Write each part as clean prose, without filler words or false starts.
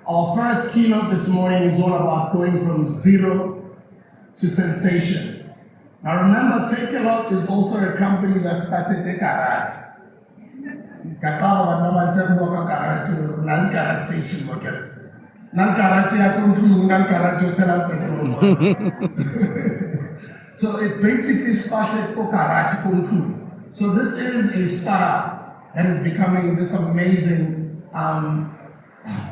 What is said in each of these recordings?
Our first keynote this morning is all about going from zero to sensation. Now remember, Takealot is also a company that started the garage. So it basically started garage. So this is a startup that is becoming this amazing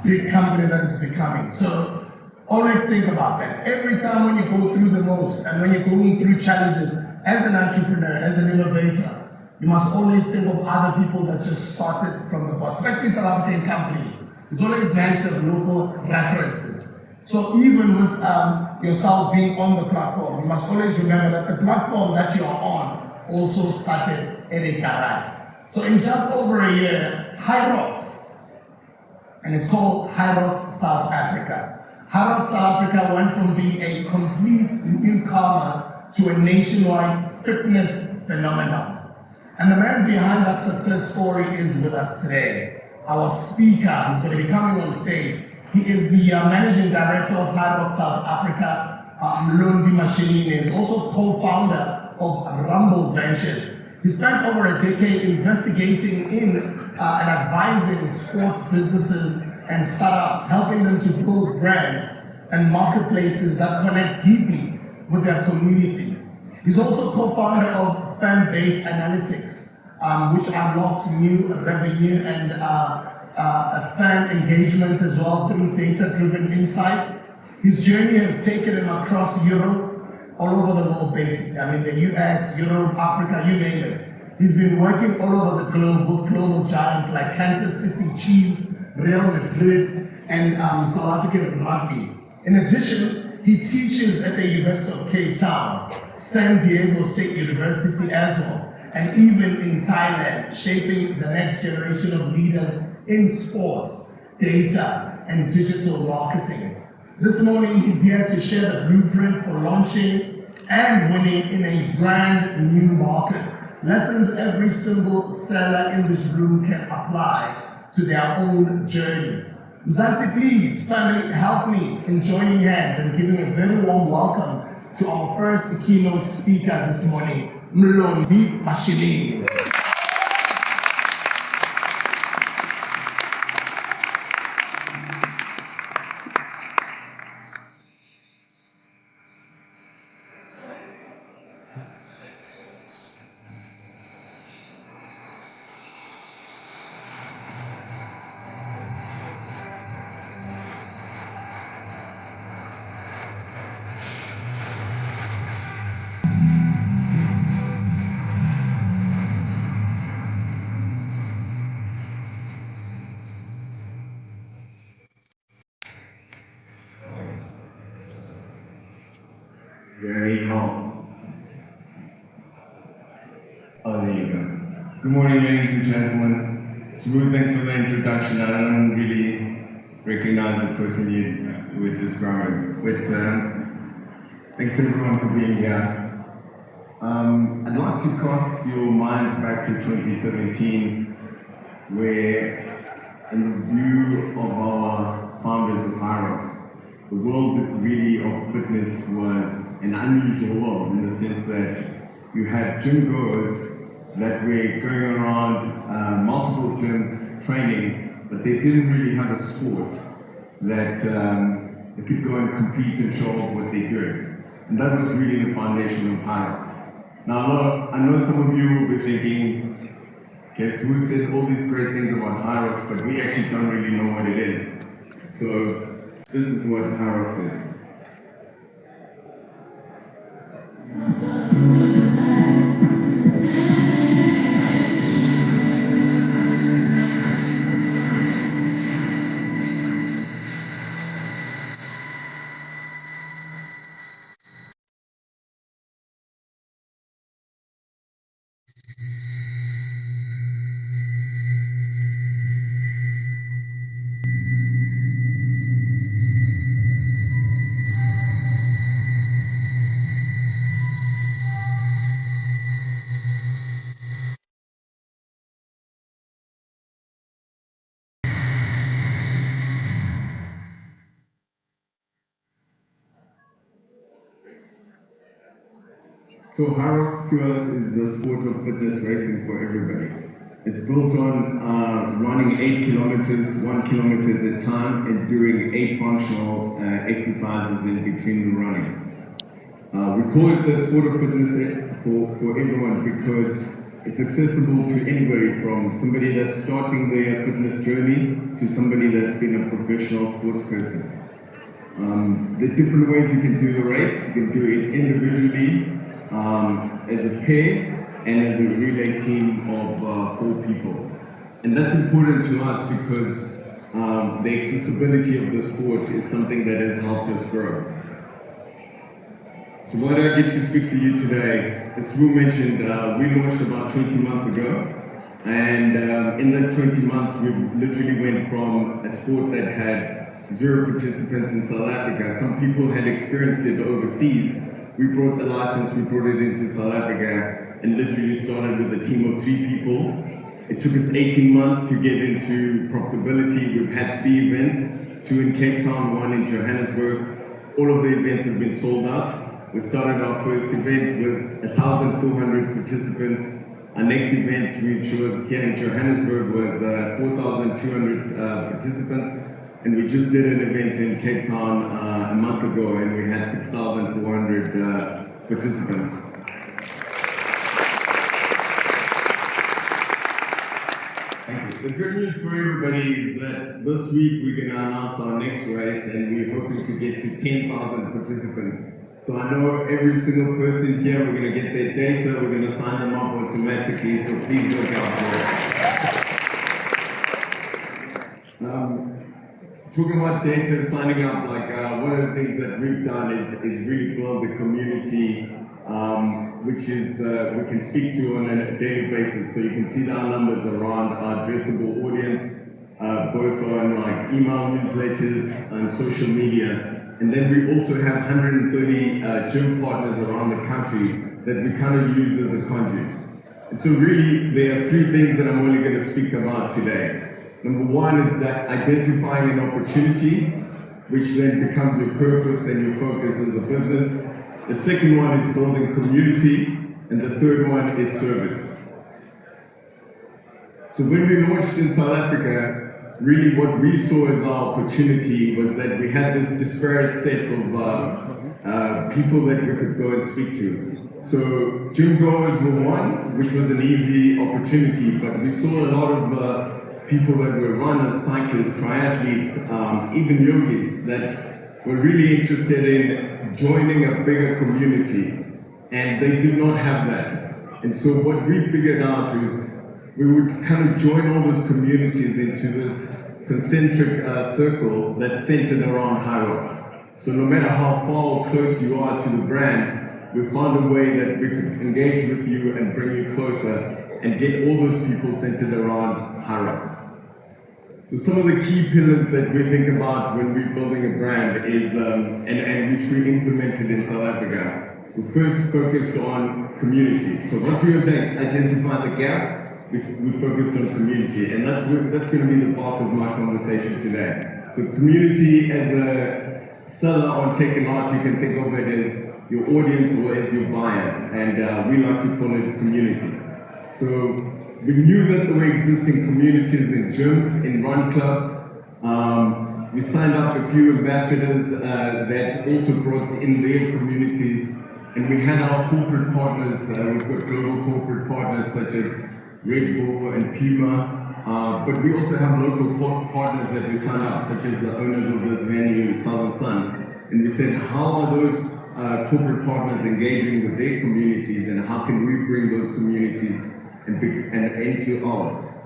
big company that it's becoming. So always think about that. Every time when you go through the most and when you're going through challenges, as an entrepreneur, as an innovator, you must always think of other people that just started from the bottom, especially South African companies. It's always nice to have local references. So even with yourself being on the platform, you must always remember that the platform that you are on also started at a garage. So in just over a year, Hyrox, and it's called Hyrox South Africa. Hyrox South Africa went from being a complete newcomer to a nationwide fitness phenomenon. And the man behind that success story is with us today. Our speaker, who's going to be coming on stage. He is the managing director of Hyrox South Africa, Mlondi Mashinini. He's also co-founder of Rumble Ventures. He spent over a decade investigating in and advising sports businesses and startups, helping them to build brands and marketplaces that connect deeply with their communities. He's also co-founder of Fan-Based Analytics, which unlocks new revenue and fan engagement as well through data-driven insights. His journey has taken him across Europe, all over the world basically. I mean the US, Europe, Africa, you name it. He's been working all over the globe with global giants like Kansas City Chiefs, Real Madrid, and South African rugby. In addition, he teaches at the University of Cape Town, San Diego State University as well, and even in Thailand, shaping the next generation of leaders in sports, data, and digital marketing. This morning, he's here to share the blueprint for launching and winning in a brand new market. Lessons every single seller in this room can apply to their own journey. Mzansi, please, family, help me in joining hands and giving a very warm welcome to our first keynote speaker this morning, Mlondi Mashinini. Very calm. Oh, there you go. Good morning, ladies and gentlemen. Smooth, thanks for the introduction. I don't really recognize the person you were describing, but thanks everyone for being here. I'd like to cast your minds back to 2017, where, in the view of our founders of Hyrox, the world really of fitness was an unusual world in the sense that you had gym goers that were going around multiple gyms training, but they didn't really have a sport that they could go and compete and show off what they're doing. And that was really the foundation of Hyrox. Now, I know some of you will be thinking, guess who said all these great things about Hyrox, but we actually don't really know what it is. So, this is what Hyrox is. So Hyrox to us is the sport of fitness racing for everybody. It's built on running 8 kilometers, 1 kilometer at a time, and doing 8 functional exercises in between the running. We call it the sport of fitness for everyone because it's accessible to anybody, from somebody that's starting their fitness journey to somebody that's been a professional sports person. The different ways you can do the race: you can do it individually, as a pair, and as a relay team of 4 people. And that's important to us because the accessibility of the sport is something that has helped us grow. So why do I get to speak to you today? As Wu mentioned, we launched about 20 months ago, and in that 20 months we literally went from a sport that had 0 participants in South Africa. Some people had experienced it overseas. We brought the license, we brought it into South Africa, and literally started with a team of 3 people. It took us 18 months to get into profitability. We've had 3 events, 2 in Cape Town, 1 in Johannesburg. All of the events have been sold out. We started our first event with 1,400 participants. Our next event, which was here in Johannesburg, was 4,200 participants. And we just did an event in Cape Town a month ago, and we had 6,400 participants. Thank you. The good news for everybody is that this week we're going to announce our next race, and we're hoping to get to 10,000 participants. So I know every single person here, we're going to get their data, we're going to sign them up automatically, so please look out for it. Talking about data and signing up, like one of the things that we've done is really build a community which is we can speak to on a daily basis. So you can see our numbers around our addressable audience, both on like email newsletters and social media. And then we also have 130 gym partners around the country that we kind of use as a conduit. And so really, there are 3 things that I'm only going to speak about today. Number 1 is that identifying an opportunity, which then becomes your purpose and your focus as a business. The second one is building community, and the third one is service. So when we launched in South Africa, really what we saw as our opportunity was that we had this disparate set of people that we could go and speak to. So gym goers were one, which was an easy opportunity, but we saw a lot of people that were runners, cyclists, triathletes, even yogis that were really interested in joining a bigger community, and they did not have that. And so what we figured out is we would kind of join all those communities into this concentric circle that's centered around Hyrox. So no matter how far or close you are to the brand, we found a way that we could engage with you and bring you closer and get all those people centered around Hyrox. So some of the key pillars that we think about when we're building a brand is, and which we implemented in South Africa, we first focused on community. So once we have identified the gap, we focused on community, and that's going to be the bulk of my conversation today. So community, as a seller on Takealot, you can think of it as your audience or as your buyers, and we like to call it community. So we knew that there were existing communities in gyms, in run clubs. We signed up a few ambassadors that also brought in their communities, and we had our corporate partners. We've got global corporate partners such as Red Bull and Puma, but we also have local partners that we signed up, such as the owners of this venue, Southern Sun. And we said, how are those corporate partners engaging with their communities, and how can we bring those communities and into ours?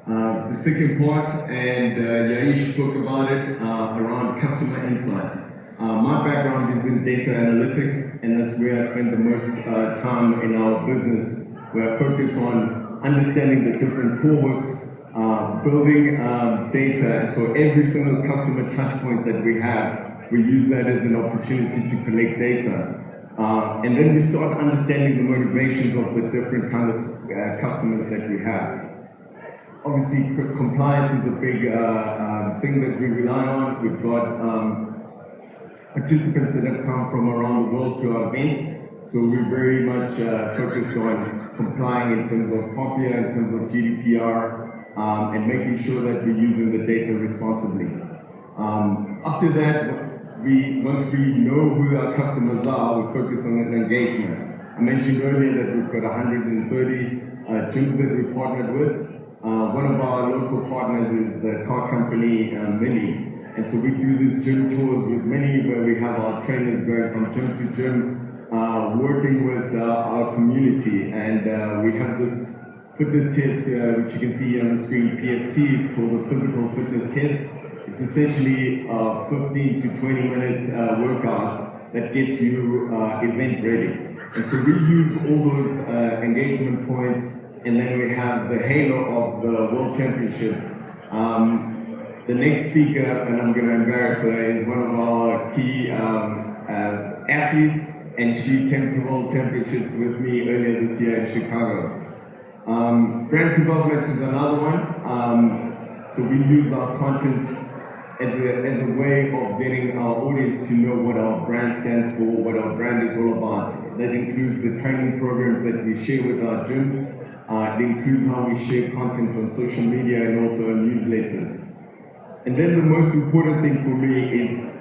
The second part, and Yaish spoke about it, around customer insights. My background is in data analytics, and that's where I spend the most time in our business, where I focus on understanding the different cohorts, building data. So every single customer touch point that we have, we use that as an opportunity to collect data. And then we start understanding the motivations of the different kind of customers that we have. Obviously, compliance is a big thing that we rely on. We've got participants that have come from around the world to our events. So we're very much focused on complying in terms of COPIA, in terms of GDPR, and making sure that we're using the data responsibly. After that, once we know who our customers are, we focus on an engagement. I mentioned earlier that we've got 130 gyms that we partnered with. One of our local partners is the car company Mlondi, and so we do these gym tours with Mlondi, where we have our trainers going from gym to gym, working with our community, and we have this fitness test, which you can see here on the screen, PFT. It's called a physical fitness test. It's essentially a 15 to 20 minute workout that gets you event ready. And so we use all those engagement points, and then we have the halo of the World Championships. The next speaker, and I'm going to embarrass her, is one of our key athletes, and she came to World Championships with me earlier this year in Chicago. Brand development is another one. So we use our content as a way of getting our audience to know what our brand stands for, what our brand is all about. That includes the training programs that we share with our gyms. It includes how we share content on social media and also on newsletters. And then the most important thing for me is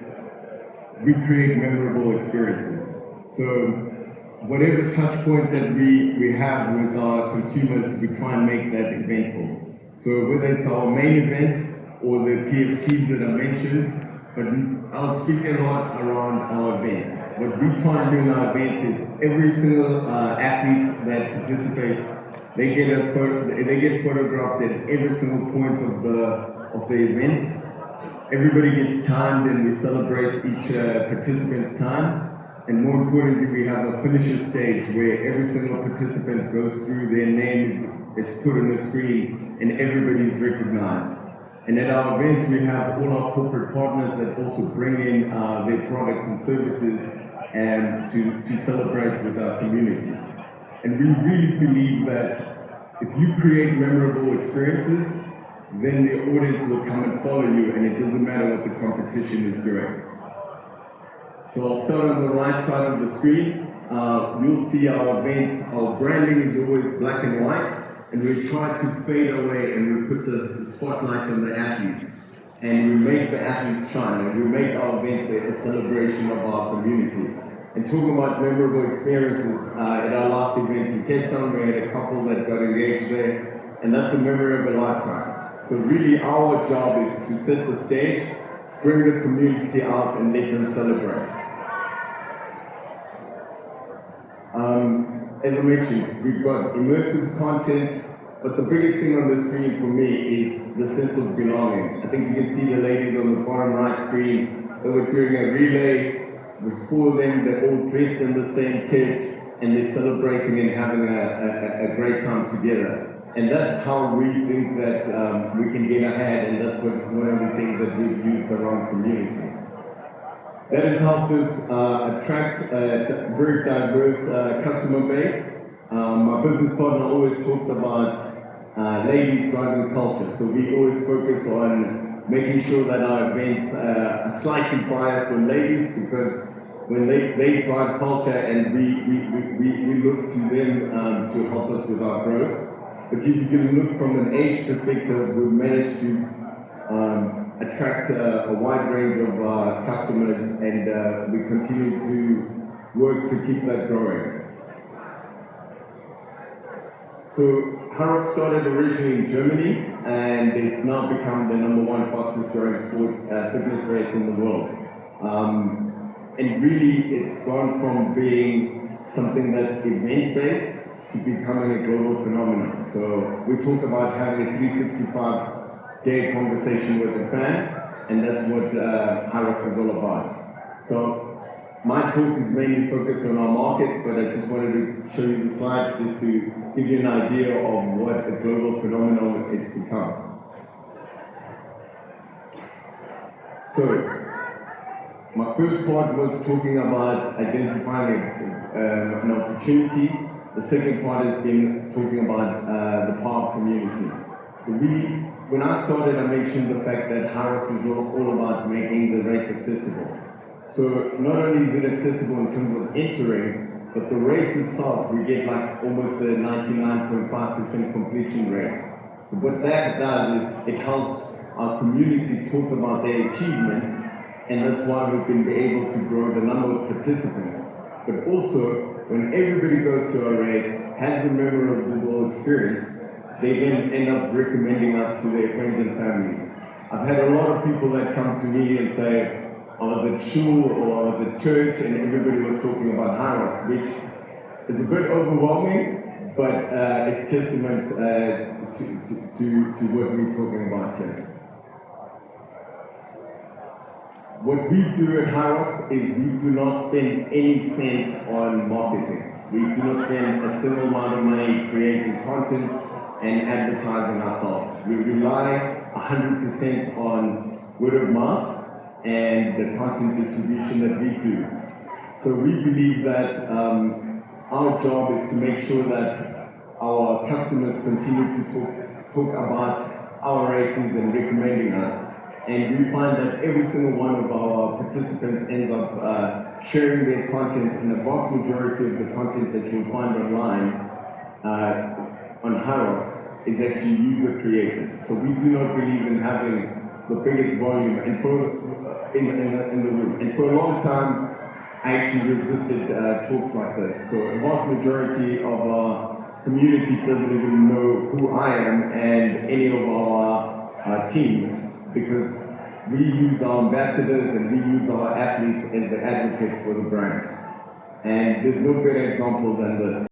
we create memorable experiences. So whatever touch point that we have with our consumers, we try and make that eventful. So whether it's our main events or the PFTs that I mentioned, but I'll speak a lot around our events. What we try and do in our events is every single athlete that participates, they get photographed at every single point of the event. Everybody gets timed, and we celebrate each participant's time. And more importantly, we have a finisher stage where every single participant goes through, their name is put on the screen, and everybody is recognized. And at our events, we have all our corporate partners that also bring in their products and services to celebrate with our community. And we really believe that if you create memorable experiences, then the audience will come and follow you, and it doesn't matter what the competition is doing. So I'll start on the right side of the screen. You'll see our events. Our branding is always black and white, and we try to fade away, and we put the spotlight on the athletes, and we make the athletes shine, and we make our events a celebration of our community. And talking about memorable experiences, at our last event in Cape Town, we had a couple that got engaged there, and that's a memory of a lifetime. So really our job is to set the stage, bring the community out, and let them celebrate. As I mentioned, we've got immersive content, but the biggest thing on the screen for me is the sense of belonging. I think you can see the ladies on the bottom right screen. They were doing a relay. There's four of them. They're all dressed in the same kit, and they're celebrating and having a great time together. And that's how we think that we can get ahead, and that's one of the things that we've used around community. That has helped us attract a very diverse customer base. My business partner always talks about ladies driving culture. So we always focus on making sure that our events are slightly biased on ladies, because when they drive culture, and we look to them to help us with our growth. But if you can look from an age perspective, we've managed to attract a wide range of customers, and we continue to work to keep that growing. So Hyrox started originally in Germany, and it's now become the #1 fastest growing fitness race in the world. And really, it's gone from being something that's event-based to becoming a global phenomenon. So we talk about having a 365-day conversation with a fan, and that's what Hyrox is all about. So my talk is mainly focused on our market, but I just wanted to show you the slide just to give you an idea of what a global phenomenon it's become. So my first part was talking about identifying an opportunity. The second part has been talking about the power of community. So when I started, I mentioned the fact that Hyrox is all about making the race accessible. So not only is it accessible in terms of entering, but the race itself, we get like almost a 99.5% completion rate. So what that does is it helps our community talk about their achievements, and that's why we've been able to grow the number of participants. But also, when everybody goes to a race, has the memorable experience, they then end up recommending us to their friends and families. I've had a lot of people that come to me and say, I was at shul or I was at church and everybody was talking about Hyrox, which is a bit overwhelming, but it's testament to what we're talking about here. What we do at Hyrox is we do not spend any cent on marketing. We do not spend a single amount of money creating content and advertising ourselves. We rely 100% on word of mouth and the content distribution that we do. So we believe that our job is to make sure that our customers continue to talk about our races and recommending us. And we find that every single one of our participants ends up sharing their content, and the vast majority of the content that you'll find online on Hyrox is actually user created. So we do not believe in having the biggest volume and in the room. And for a long time, I actually resisted talks like this. So a vast majority of our community doesn't even know who I am and any of our team, because we use our ambassadors and we use our athletes as the advocates for the brand. And there's no better example than this.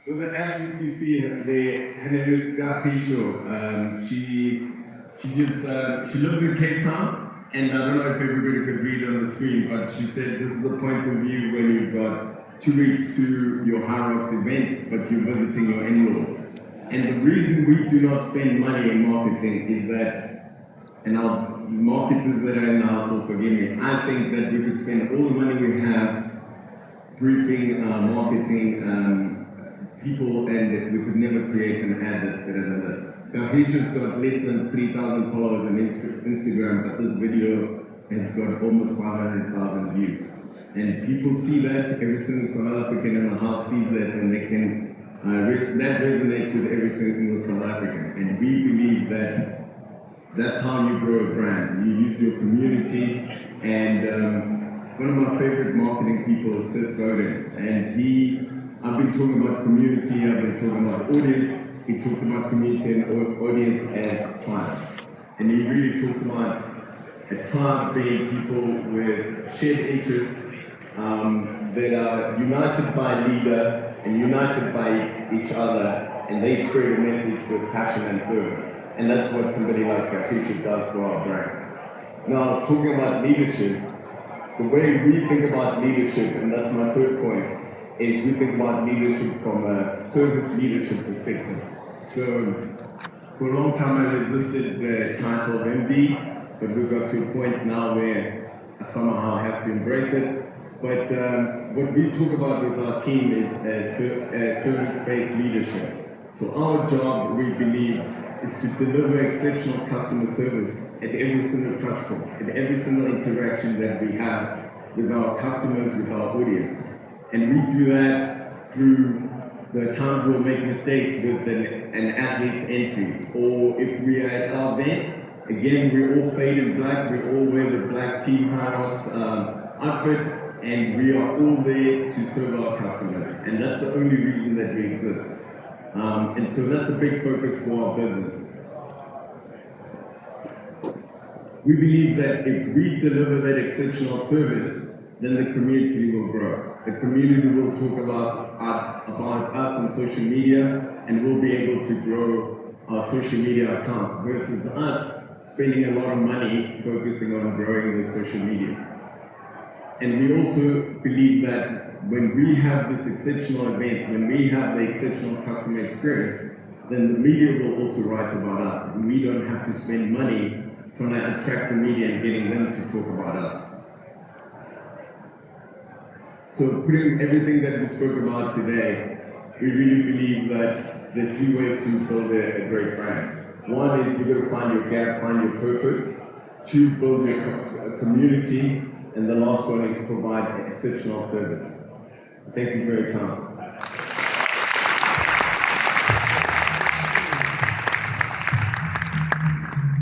So the athlete you see there, her name is Gahisho. She lives in Cape Town, and I don't know if everybody could read it on the screen, but she said this is the point of view when you've got 2 weeks to your Hyrox event, but you're visiting your in-laws. And the reason we do not spend money in marketing is that, and our marketers that are in the house will forgive me, I think that we could spend all the money we have briefing, marketing, people, and we could never create an ad that's better than this. Gahisha's got less than 3,000 followers on Instagram, but this video has got almost 500,000 views. And people see that, every single South African in the house sees that, and they can, that resonates with every single South African. And we believe that that's how you grow a brand. You use your community, and one of my favorite marketing people is Seth Godin, and I've been talking about community, I've been talking about audience. He talks about community and audience as tribe. And he really talks about a tribe being people with shared interests that are united by leader and united by each other, and they spread a message with passion and fervor. And that's what somebody like Hyrox does for our brand. Now, talking about leadership, the way we think about leadership, and that's my third point, is we think about leadership from a service leadership perspective. So for a long time I resisted the title of MD, but we've got to a point now where I somehow have to embrace it. But what we talk about with our team is service-based leadership. So our job, we believe, is to deliver exceptional customer service at every single touch point, at every single interaction that we have with our customers, with our audience. And we do that through the times we'll make mistakes with an athlete's entry. Or if we're at our events, again, we all fade in black, we all wear the black Team Hyrox outfit, and we are all there to serve our customers. And that's the only reason that we exist. And so that's a big focus for our business. We believe that if we deliver that exceptional service, then the community will grow. The community will talk about us on social media, and we'll be able to grow our social media accounts versus us spending a lot of money focusing on growing the social media. And we also believe that when we have this exceptional events, when we have the exceptional customer experience, then the media will also write about us. And we don't have to spend money trying to attract the media and getting them to talk about us. So putting everything that we spoke about today, we really believe that there are 3 ways to build a great brand. 1 is you've got to find your gap, find your purpose. 2, build your community. And the last one is provide exceptional service. Thank you for your time.